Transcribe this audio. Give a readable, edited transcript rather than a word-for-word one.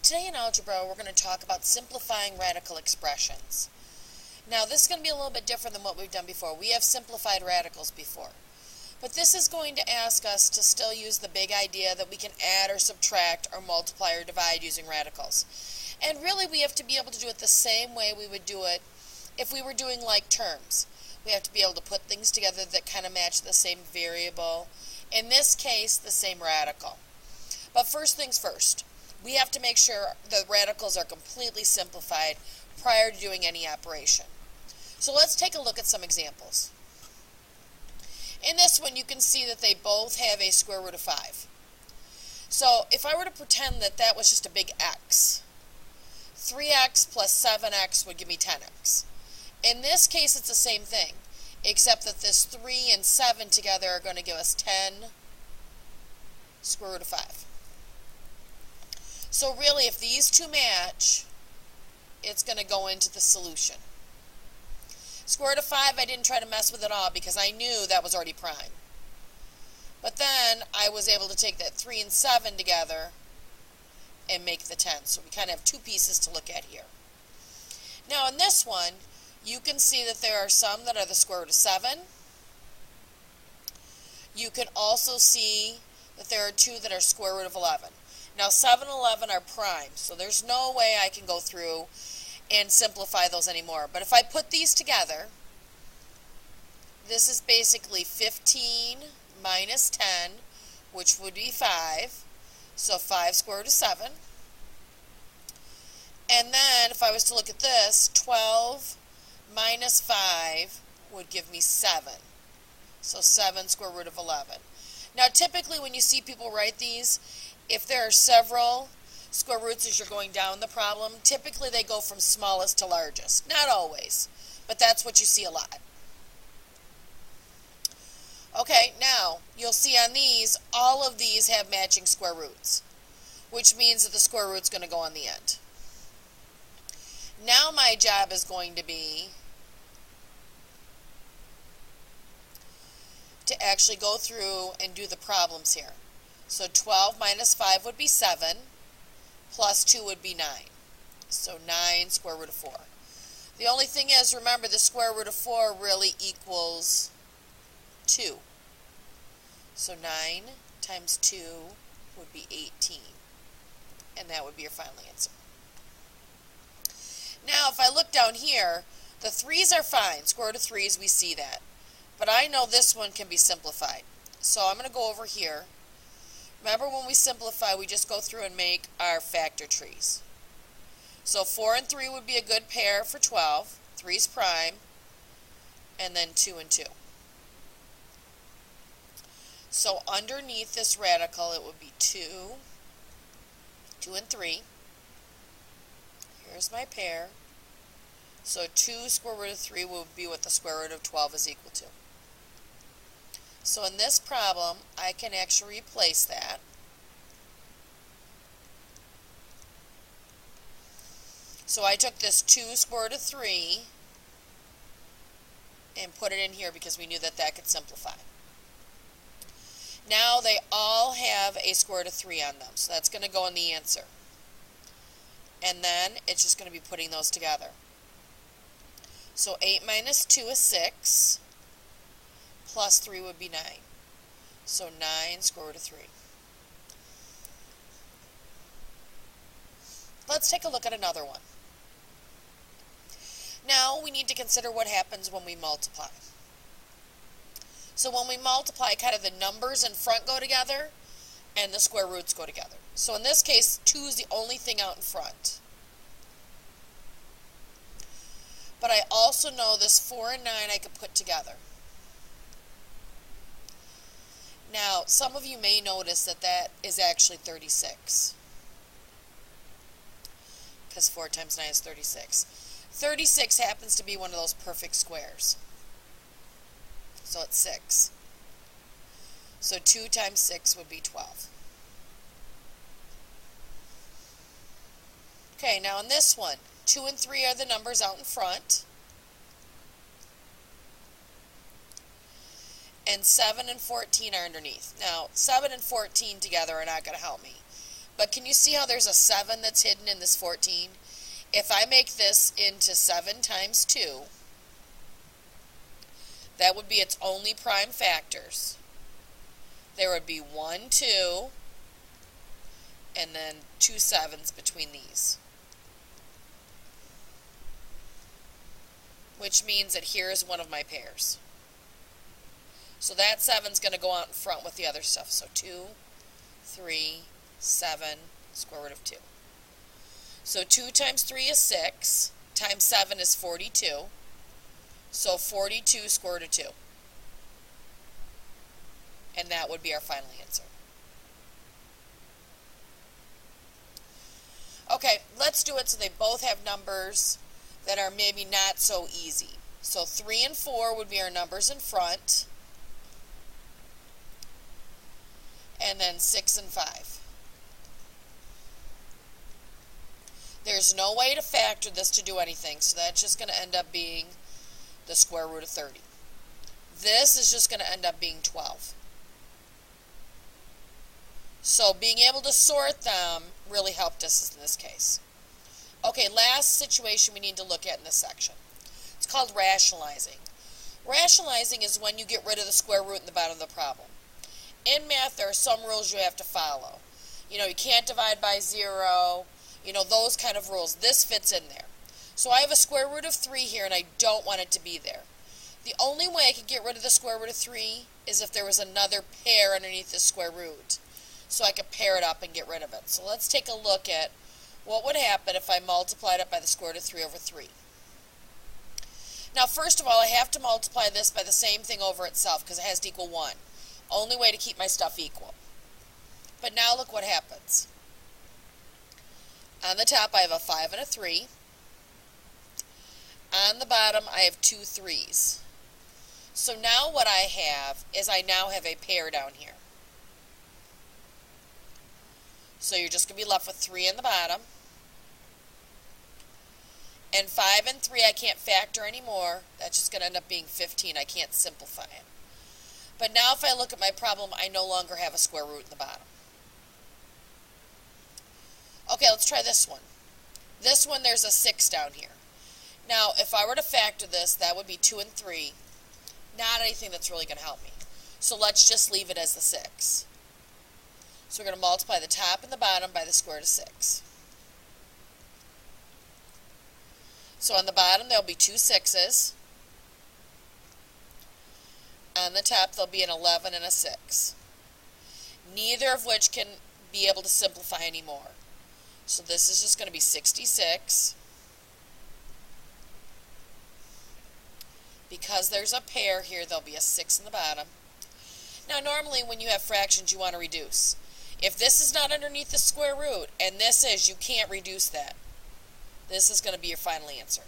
Today in algebra, we're going to talk about simplifying radical expressions. Now, this is going to be a little bit different than what we've done before. We have simplified radicals before. But this is going to ask us to still use the big idea that we can add or subtract or multiply or divide using radicals. And really, we have to be able to do it the same way we would do it if we were doing like terms. We have to be able to put things together that kind of match the same variable. In this case, the same radical. But first things first. We have to make sure the radicals are completely simplified prior to doing any operation. So let's take a look at some examples. In this one, you can see that they both have a square root of 5. So if I were to pretend that that was just a big x, 3x plus 7x would give me 10x. In this case, it's the same thing, except that this 3 and 7 together are going to give us 10 square root of 5. So really, if these two match, it's going to go into the solution. Square root of 5, I didn't try to mess with it all because I knew that was already prime. But then I was able to take that 3 and 7 together and make the 10. So we kind of have two pieces to look at here. Now in this one, you can see that there are some that are the square root of 7. You can also see that there are two that are square root of 11. Now 7 and 11 are prime, so there's no way I can go through and simplify those anymore. But if I put these together, this is basically 15 minus 10, which would be 5. So 5 square root of 7. And then if I was to look at this, 12 minus 5 would give me 7. So 7 square root of 11. Now typically when you see people write these, if there are several square roots as you're going down the problem, typically they go from smallest to largest. Not always, but that's what you see a lot. Okay, now you'll see on these, all of these have matching square roots, which means that the square root's going to go on the end. Now my job is going to be to actually go through and do the problems here. So 12 minus 5 would be 7, plus 2 would be 9. So 9 square root of 4. The only thing is, remember, the square root of 4 really equals 2. So 9 times 2 would be 18. And that would be your final answer. Now, if I look down here, the 3's are fine. Square root of 3's, we see that. But I know this one can be simplified. So I'm going to go over here. Remember when we simplify, we just go through and make our factor trees. So 4 and 3 would be a good pair for 12. 3's prime. And then 2 and 2. So underneath this radical, it would be 2, 2 and 3. Here's my pair. So 2 square root of 3 will be what the square root of 12 is equal to. So in this problem, I can actually replace that. So I took this 2 square root of 3 and put it in here because we knew that that could simplify. Now they all have a square root of 3 on them, so that's going to go in the answer. And then it's just going to be putting those together. So 8 minus 2 is 6. Plus 3 would be 9. So 9 square root of 3. Let's take a look at another one. Now we need to consider what happens when we multiply. So when we multiply, kind of the numbers in front go together and the square roots go together. So in this case, 2 is the only thing out in front. But I also know this 4 and 9 I could put together. Now, some of you may notice that that is actually 36. Because 4 times 9 is 36. 36 happens to be one of those perfect squares. So it's 6. So 2 times 6 would be 12. Okay, now in this one, 2 and 3 are the numbers out in front. And 7 and 14 are underneath. Now, 7 and 14 together are not going to help me. But can you see how there's a 7 that's hidden in this 14? If I make this into 7 times 2, that would be its only prime factors. There would be 1, 2, and then 2 7s between these. Which means that here is one of my pairs. So that 7's going to go out in front with the other stuff. So 2, 3, 7, square root of 2. So 2 times 3 is 6, times 7 is 42. So 42 square root of 2. And that would be our final answer. Okay, let's do it so they both have numbers that are maybe not so easy. So 3 and 4 would be our numbers in front. And then 6 and 5. There's no way to factor this to do anything, so that's just going to end up being the square root of 30. This is just going to end up being 12. So being able to sort them really helped us in this case. Okay, last situation we need to look at in this section. It's called rationalizing. Rationalizing is when you get rid of the square root in the bottom of the problem. In math, there are some rules you have to follow. You know, you can't divide by 0, you know, those kind of rules. This fits in there. So I have a square root of 3 here, and I don't want it to be there. The only way I could get rid of the square root of 3 is if there was another pair underneath the square root. So I could pair it up and get rid of it. So let's take a look at what would happen if I multiplied it by the square root of 3 over 3. Now, first of all, I have to multiply this by the same thing over itself because it has to equal 1. Only way to keep my stuff equal. But now look what happens. On the top, I have a 5 and a 3. On the bottom, I have 2 3s. So now what I have is I now have a pair down here. So you're just going to be left with 3 in the bottom. And 5 and 3 I can't factor anymore. That's just going to end up being 15. I can't simplify it. But now if I look at my problem, I no longer have a square root in the bottom. Okay, let's try this one. This one, there's a 6 down here. Now, if I were to factor this, that would be 2 and 3. Not anything that's really going to help me. So let's just leave it as the 6. So we're going to multiply the top and the bottom by the square root of 6. So on the bottom, there'll be 2 6s. On the top, there'll be an 11 and a 6. Neither of which can be able to simplify anymore. So this is just going to be 66. Because there's a pair here, there'll be a 6 in the bottom. Now, normally when you have fractions, you want to reduce. If this is not underneath the square root, and this is, you can't reduce that. This is going to be your final answer.